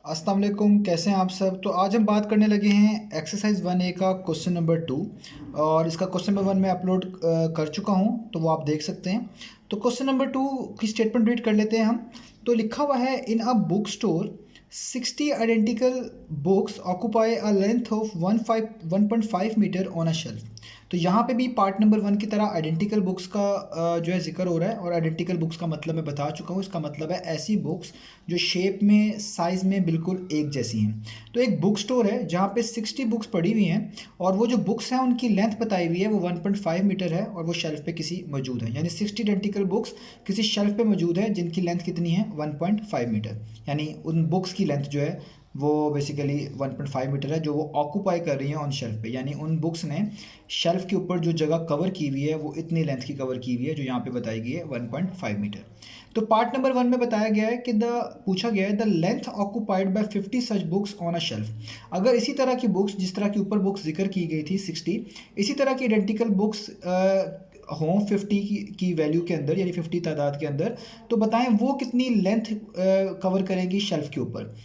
अस्सलाम वालेकुम, कैसे हैं आप सब। तो आज हम बात करने लगे हैं एक्सरसाइज 1A का क्वेश्चन नंबर 2। और इसका क्वेश्चन नंबर 1 मैं अपलोड कर चुका हूं, तो वो आप देख सकते हैं। तो क्वेश्चन नंबर 2 की स्टेटमेंट रीड कर लेते हैं हम। तो लिखा हुआ है, in a bookstore 60 identical books occupy a length of 1.5 metre on a shelf. तो यहाँ पे भी पार्ट नंबर 1 की तरह आइडेंटिकल बुक्स का जो है जिक्र हो रहा है। और आइडेंटिकल बुक्स का मतलब मैं बता चुका हूँ, इसका मतलब है ऐसी बुक्स जो शेप में, साइज़ में बिल्कुल एक जैसी हैं। तो एक बुक स्टोर है जहाँ पे 60 बुक्स पड़ी हुई हैं, और वो जो बुक्स हैं उनकी लेंथ बताई हुई है वो 1.5 मीटर है, और वो शेल्फ पे किसी मौजूद है। यानी 60 आइडेंटिकल बुक्स किसी शेल्फ पे मौजूद है जिनकी लेंथ कितनी है, 1.5 मीटर। यानी उन बुक्स की लेंथ जो है वो बेसिकली 1.5 मीटर है, जो वो ऑक्यूपाई कर रही हैं ऑन शेल्फ पे। यानी उन बुक्स ने शेल्फ के ऊपर जो जगह कवर की हुई है वो इतनी लेंथ की कवर की हुई है, जो यहाँ पे बताई गई है 1.5 मीटर। तो पार्ट नंबर 1 में बताया गया है कि पूछा गया है the length occupied by 50 such books on a shelf. अगर इसी तरह की बुक्स, जिस तरह की ऊपर बुक्स जिक्र की गई थी 60, इसी तरह की आइडेंटिकल बुक्स हों 50 की वैल्यू के अंदर, यानी 50 तादाद के अंदर, तो बताएं वो कितनी लेंथ कवर करेगी शेल्फ के ऊपर।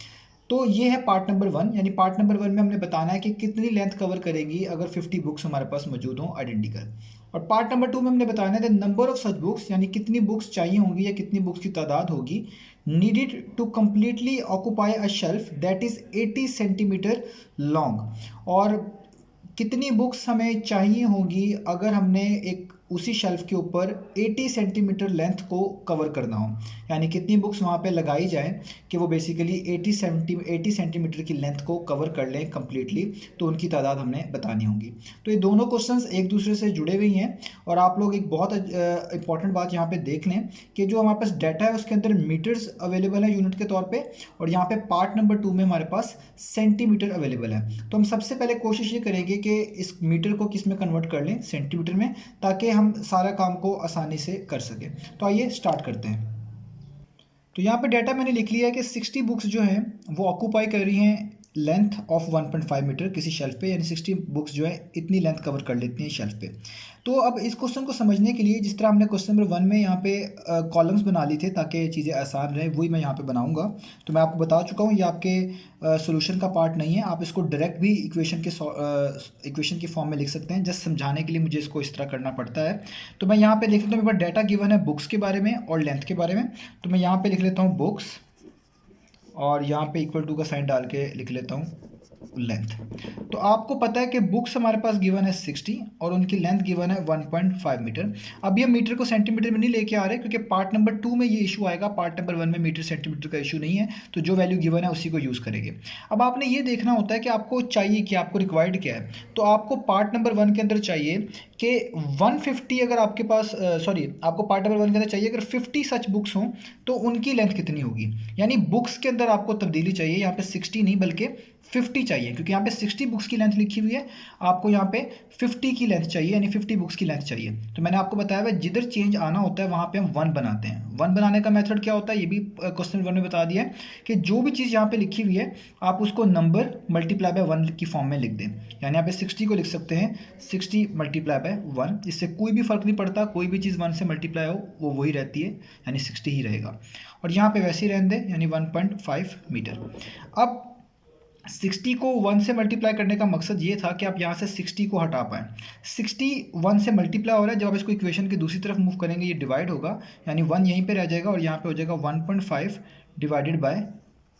तो ये है पार्ट नंबर 1। यानी पार्ट नंबर 1 में हमने बताना है कि कितनी लेंथ कवर करेगी अगर 50 बुक्स हमारे पास मौजूद हों आइडेंटिकल। और पार्ट नंबर 2 में हमने बताना है the number of such books, यानी कितनी बुक्स चाहिए होंगी या कितनी बुक्स की तादाद होगी needed to completely occupy a shelf that is 80 centimetre long. और कितनी बुक्स हमें चाहिए होंगी अगर हमने एक उसी शेल्फ के ऊपर 80 सेंटीमीटर लेंथ को कवर करना हो। यानी कितनी बुक्स वहाँ पे लगाई जाए कि वो बेसिकली 80 सेंटीमीटर की लेंथ को कवर कर लें कम्प्लीटली, तो उनकी तादाद हमने बतानी होगी। तो ये दोनों क्वेश्चंस एक दूसरे से जुड़े हुए हैं। और आप लोग एक बहुत इंपॉर्टेंट बात यहाँ पे देख लें कि जो हमारे पास डाटा है उसके अंदर मीटर्स अवेलेबल है यूनिट के तौर पे, और यहाँ पे पार्ट नंबर 2 में हमारे पास सेंटीमीटर अवेलेबल है। तो हम सबसे पहले कोशिश ये करेंगे कि इस मीटर को किस में कन्वर्ट कर लें, सेंटीमीटर में, ताकि हम सारा काम को आसानी से कर सकें। तो आइए स्टार्ट करते हैं। तो यहाँ पे डाटा मैंने लिख लिया है कि 60 बुक्स जो हैं वो ऑक्यूपाई कर रही हैं लेंथ ऑफ 1.5 मीटर किसी शेल्फ पे। यानी 60 बुक्स जो है इतनी लेंथ कवर कर लेती हैं शेल्फ पे। तो अब इस क्वेश्चन को समझने के लिए, जिस तरह हमने क्वेश्चन नंबर 1 में यहाँ पे कॉलम्स बना ली थे ताकि चीज़ें आसान रहे, वही मैं यहाँ पे बनाऊँगा। तो मैं आपको बता चुका हूँ ये आपके सोल्यूशन का पार्ट नहीं है। आप इसको डायरेक्ट भी इक्वेशन की फॉर्म में लिख सकते हैं। जस्ट समझाने के लिए मुझे इसको इस तरह करना पड़ता है। तो मैं यहाँ पे लिख लेता हूँ, मेरे पास डाटा गिवन है बुक्स के बारे में और लेंथ के बारे में। तो मैं यहाँ पे लिख लेता हूँ बुक्स, और यहाँ पे इक्वल टू का साइन डाल के लिख लेता हूँ लेंथ। तो आपको पता है कि बुक्स हमारे पास गिवन है 60 और उनकी लेंथ गिवन है 1.5 मीटर। अब ये मीटर को सेंटीमीटर में नहीं लेके आ रहे क्योंकि पार्ट नंबर 2 में ये इशू आएगा, पार्ट नंबर 1 में मीटर सेंटीमीटर का इशू नहीं है। तो जो वैल्यू गिवन है उसी को यूज़ करेंगे। अब आपने ये देखना होता है कि आपको चाहिए क्या, आपको रिक्वायर्ड क्या है। तो आपको पार्ट नंबर 1 के अंदर चाहिए कि 150, अगर आपके पास आपको पार्ट नंबर 1 के अंदर चाहिए अगर 50 सच बुक्स हों तो उनकी लेंथ कितनी होगी। यानी बुक्स के अंदर आपको तब्दीली चाहिए, यहाँ पे 60 नहीं बल्कि 50 चाहिए, क्योंकि यहाँ पे 60 बुक्स की लेंथ लिखी हुई है, आपको यहाँ पे 50 की लेंथ चाहिए, यानी 50 बुक्स की लेंथ चाहिए। तो मैंने आपको बताया हुआ जिधर चेंज आना होता है वहाँ पे हम 1 बनाते हैं। 1 बनाने का मेथड क्या होता है ये भी क्वेश्चन 1 में बता दिया है कि जो भी चीज़ यहाँ पे लिखी हुई है आप उसको नंबर मल्टीप्लाई बाय 1 की फॉर्म में लिख दें। यानी यहाँ पे 60 को लिख सकते हैं 60 मल्टीप्लाई बाय 1। इससे कोई भी फर्क नहीं पड़ता, कोई भी चीज़ 1 से मल्टीप्लाई हो वो वही रहती है, यानी 60 ही रहेगा। और यहाँ पे वैसे ही रहने दें, यानी 1.5 मीटर। अब 60 को 1 से मल्टीप्लाई करने का मकसद ये था कि आप यहाँ से 60 को हटा पाएँ। 60 1 से मल्टीप्लाई हो रहा है, जब आप इसको इक्वेशन की दूसरी तरफ मूव करेंगे ये डिवाइड होगा, यानी 1 यहीं पे रह जाएगा और यहाँ पे हो जाएगा 1.5 डिवाइडेड बाय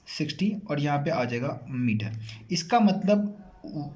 60, और यहाँ पे आ जाएगा मीटर। इसका मतलब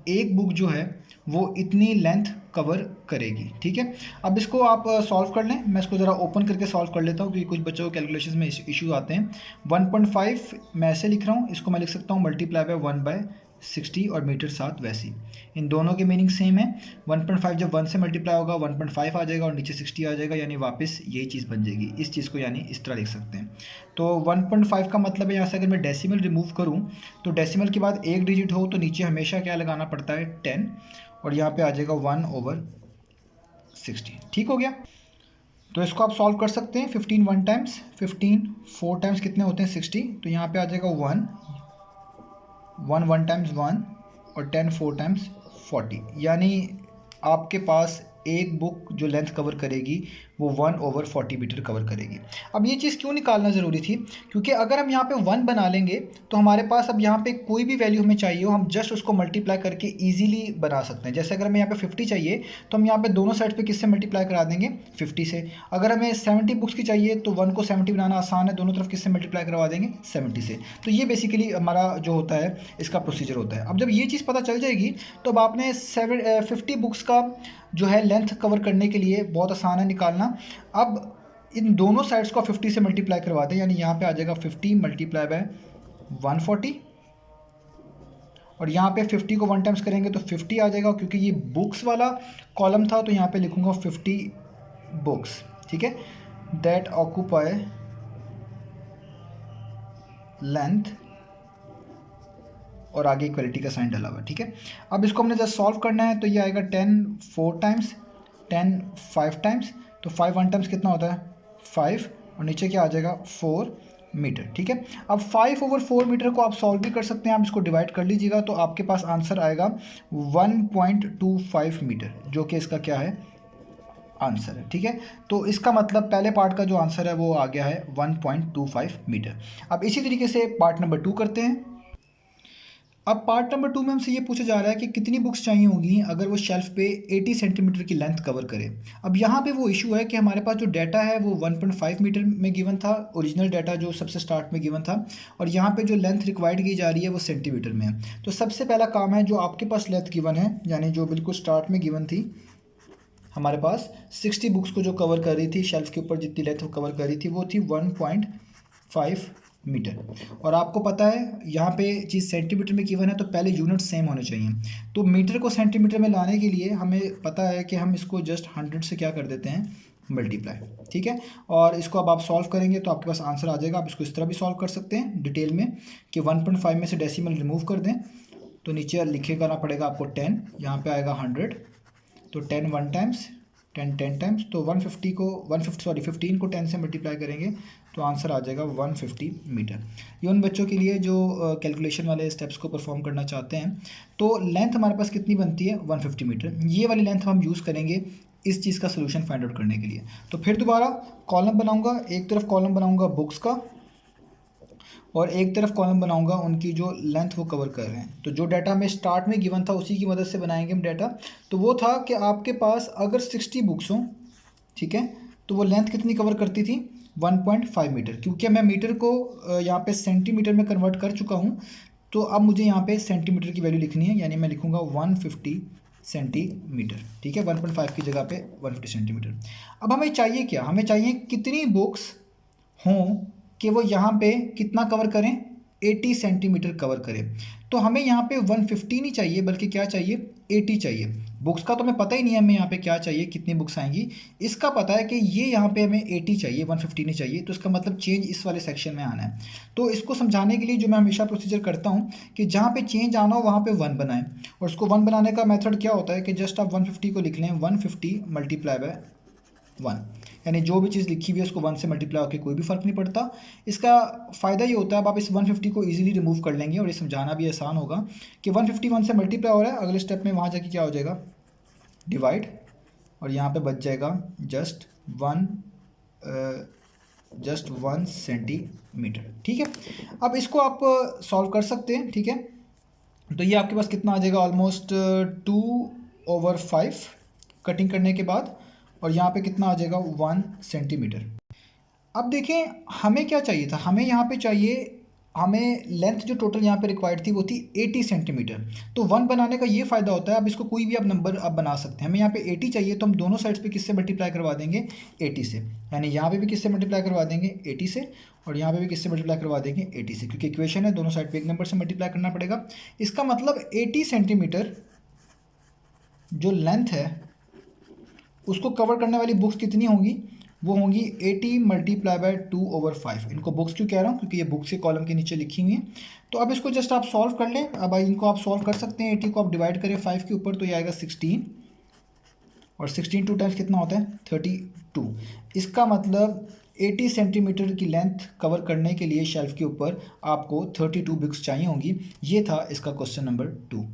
एक बुक जो है वो इतनी लेंथ कवर करेगी। ठीक है, अब इसको आप सॉल्व कर लें। मैं इसको ज़रा ओपन करके सॉल्व कर लेता हूँ क्योंकि कुछ बच्चों को कैलकुलेशन में इशू आते हैं। 1.5 मैं ऐसे लिख रहा हूँ, इसको मैं लिख सकता हूँ मल्टीप्लाई बाय 1/60 और मीटर साथ वैसी। इन दोनों के मीनिंग सेम है। 1.5 जब 1 से मल्टीप्लाई होगा 1.5 आ जाएगा और नीचे 60 आ जाएगा, यानी वापस यही चीज़ बन जाएगी। इस चीज़ को यानी इस तरह लिख सकते हैं। तो 1.5 का मतलब है यहाँ से अगर मैं डेसिमल रिमूव करूँ तो डेसिमल के बाद एक डिजिट हो तो नीचे हमेशा क्या लगाना पड़ता है 10, और यहाँ पे आ जाएगा 1/60। ठीक हो गया। तो इसको आप सॉल्व कर सकते हैं। 15 1 टाइम्स, 15 4 टाइम्स कितने होते हैं 60, तो यहाँ पे आ जाएगा 1 1 टाइम्स 1 और 10 4 टाइम्स 40। यानी आपके पास एक बुक जो लेंथ कवर करेगी वो 1/40 मीटर कवर करेगी। अब ये चीज़ क्यों निकालना ज़रूरी थी, क्योंकि अगर हम यहाँ पे 1 बना लेंगे तो हमारे पास अब यहाँ पे कोई भी वैल्यू हमें चाहिए हो, हम जस्ट उसको मल्टीप्लाई करके ईजिली बना सकते हैं। जैसे अगर हमें यहाँ पे 50 चाहिए तो हम यहाँ पे दोनों साइड पे किससे मल्टीप्लाई करा देंगे, 50 से। अगर हमें 70 बुक्स की चाहिए तो 1 को 70 बनाना आसान है, दोनों तरफ किससे मल्टीप्लाई करवा देंगे, 70 से। तो ये बेसिकली हमारा जो होता है इसका प्रोसीजर होता है। अब जब ये चीज़ पता चल जाएगी तो अब आपने 50 बुक्स का जो है लेंथ कवर करने के लिए बहुत आसान है निकालना। अब इन दोनों साइड्स को 50 से मल्टीप्लाई करवा दें, यानी यहाँ पे आ जाएगा 50 मल्टीप्लाई बाय 140, और यहाँ पे 50 को 1 टाइम्स करेंगे तो 50 आ जाएगा। क्योंकि ये बुक्स वाला कॉलम था तो यहाँ पे लिखूँगा 50 बुक्स, ठीक है, दैट ऑक्यूपाई लेंथ, और आगे इक्वलिटी का साइन डाला हुआ है, ठीक है। अब इसको हमने जस्ट सॉल्व करना है तो ये आएगा 10 4 टाइम्स, 10 5 टाइम्स, तो 5 1 टाइम्स कितना होता है 5, और नीचे क्या आ जाएगा 4 मीटर, ठीक है। अब 5/4 मीटर को आप सॉल्व भी कर सकते हैं, आप इसको डिवाइड कर लीजिएगा तो आपके पास आंसर आएगा 1.25 मीटर, जो कि इसका क्या है आंसर है, ठीक है। तो इसका मतलब पहले पार्ट का जो आंसर है वो आ गया है 1.25 मीटर। अब इसी तरीके से पार्ट नंबर 2 करते हैं। अब पार्ट नंबर 2 में हमसे ये पूछा जा रहा है कि कितनी बुक्स चाहिए होंगी अगर वो शेल्फ पे 80 सेंटीमीटर की लेंथ कवर करे। अब यहाँ पे वो इशू है कि हमारे पास जो डाटा है वो 1.5 मीटर में गिवन था, ओरिजिनल डाटा जो सबसे स्टार्ट में गिवन था, और यहाँ पे जो लेंथ रिक्वायर्ड की जा रही है वो सेंटीमीटर में है। तो सबसे पहला काम है, जो आपके पास लेंथ गिवन है, यानी जो बिल्कुल स्टार्ट में गिवन थी हमारे पास 60 बुक्स को जो कवर कर रही थी, शेल्फ के ऊपर जितनी लेंथ कवर कर रही थी वो थी 1.5 मीटर। और आपको पता है यहाँ पे चीज़ सेंटीमीटर में गिवन है तो पहले यूनिट सेम होने चाहिए। तो मीटर को सेंटीमीटर में लाने के लिए हमें पता है कि हम इसको जस्ट 100 से क्या कर देते हैं, मल्टीप्लाई, ठीक है। और इसको अब आप सॉल्व करेंगे तो आपके पास आंसर आ जाएगा। आप इसको इस तरह भी सॉल्व कर सकते हैं डिटेल में कि 1.5 में से डेसिमल रिमूव कर दें तो नीचे लिखे करना पड़ेगा आपको 10, यहाँ पे आएगा 100, तो 10 1 टाइम्स, 10 10 टाइम्स, तो 15 को 10 से मल्टीप्लाई करेंगे तो आंसर आ जाएगा 150 मीटर। ये उन बच्चों के लिए जो कैलकुलेशन वाले स्टेप्स को परफॉर्म करना चाहते हैं। तो लेंथ हमारे पास कितनी बनती है 150 मीटर। ये वाली लेंथ हम यूज़ करेंगे इस चीज़ का सोल्यूशन फाइंड आउट करने के लिए। तो फिर दोबारा कॉलम बनाऊँगा, एक तरफ कॉलम बनाऊँगा बुक्स का और एक तरफ कॉलम बनाऊंगा उनकी जो लेंथ वो कवर कर रहे हैं। तो जो डाटा हमें स्टार्ट में गिवन था उसी की मदद से बनाएंगे हम डाटा। तो वो था कि आपके पास अगर 60 बुक्स हों, ठीक है, तो वो लेंथ कितनी कवर करती थी 1.5 मीटर। क्योंकि मैं मीटर को यहाँ पे सेंटीमीटर में कन्वर्ट कर चुका हूँ तो अब मुझे यहाँ पे सेंटीमीटर की वैल्यू लिखनी है, यानी मैं लिखूँगा 150 सेंटीमीटर, ठीक है, 1.5 की जगह पे 150 सेंटीमीटर। अब हमें चाहिए क्या, हमें चाहिए कितनी बुक्स हों कि वो यहाँ पे कितना कवर करें 80 सेंटीमीटर कवर करें। तो हमें यहाँ पे 150 नहीं चाहिए बल्कि क्या चाहिए 80 चाहिए। बुक्स का तो हमें पता ही नहीं है हमें यहाँ पे क्या चाहिए, कितनी बुक्स आएंगी। इसका पता है कि ये यहाँ पे हमें 80 चाहिए, 150 नहीं चाहिए। तो इसका मतलब चेंज इस वाले सेक्शन में आना है। तो इसको समझाने के लिए जो मैं हमेशा प्रोसीजर करता हूँ कि जहाँ पे चेंज आना हो वहाँ पे 1 बनाएं। और उसको 1 बनाने का मेथड क्या होता है कि जस्ट आप 150 को लिख लें 150 मल्टीप्लाई बाय 1, यानी जो भी चीज़ लिखी हुई है उसको 1 से मल्टीप्लाई होकर कोई भी फ़र्क नहीं पड़ता। इसका फ़ायदा ये होता है अब आप इस 150 को इजीली रिमूव कर लेंगे और ये समझाना भी आसान होगा कि 150 1 से मल्टीप्लाई हो रहा है। अगले स्टेप में वहाँ जाके क्या हो जाएगा डिवाइड, और यहाँ पे बच जाएगा जस्ट 1 सेंटीमीटर, ठीक है। अब इसको आप सॉल्व कर सकते हैं, ठीक है। तो ये आपके पास कितना आ जाएगा ऑलमोस्ट 2/5 कटिंग करने के बाद, और यहाँ पे कितना आ जाएगा 1 सेंटीमीटर। अब देखें हमें क्या चाहिए था, हमें यहाँ पे चाहिए, हमें लेंथ जो टोटल यहाँ पे रिक्वायर्ड थी वो थी 80 सेंटीमीटर। तो 1 बनाने का ये फ़ायदा होता है, अब इसको कोई भी आप नंबर आप बना सकते हैं। हमें यहाँ पे 80 चाहिए तो हम दोनों साइड्स पे किससे मल्टीप्लाई करवा देंगे 80 से, यानी यहाँ पे भी किससे मल्टीप्लाई करवा देंगे 80 से, और यहाँ पे भी किससे मल्टीप्लाई करवा देंगे 80 से, क्योंकि इक्वेशन है दोनों साइड पे एक नंबर से मल्टीप्लाई करना पड़ेगा। इसका मतलब 80 सेंटीमीटर जो लेंथ है उसको कवर करने वाली बुक्स कितनी होंगी, वो होंगी 80 मल्टीप्लाई बाय 2/5। इनको बुक्स क्यों कह रहा हूँ, क्योंकि ये बुक्स के कॉलम के नीचे लिखी हुई हैं। तो अब इसको जस्ट आप सॉल्व कर लें। अब इनको आप सॉल्व कर सकते हैं, 80 को आप डिवाइड करें 5 के ऊपर तो ये आएगा 16, और 16 2 टाइम्स कितना होता है 32। इसका मतलब 80 सेंटीमीटर की लेंथ कवर करने के लिए शेल्फ के ऊपर आपको 32 बुक्स चाहिए होंगी। ये था इसका क्वेश्चन नंबर 2।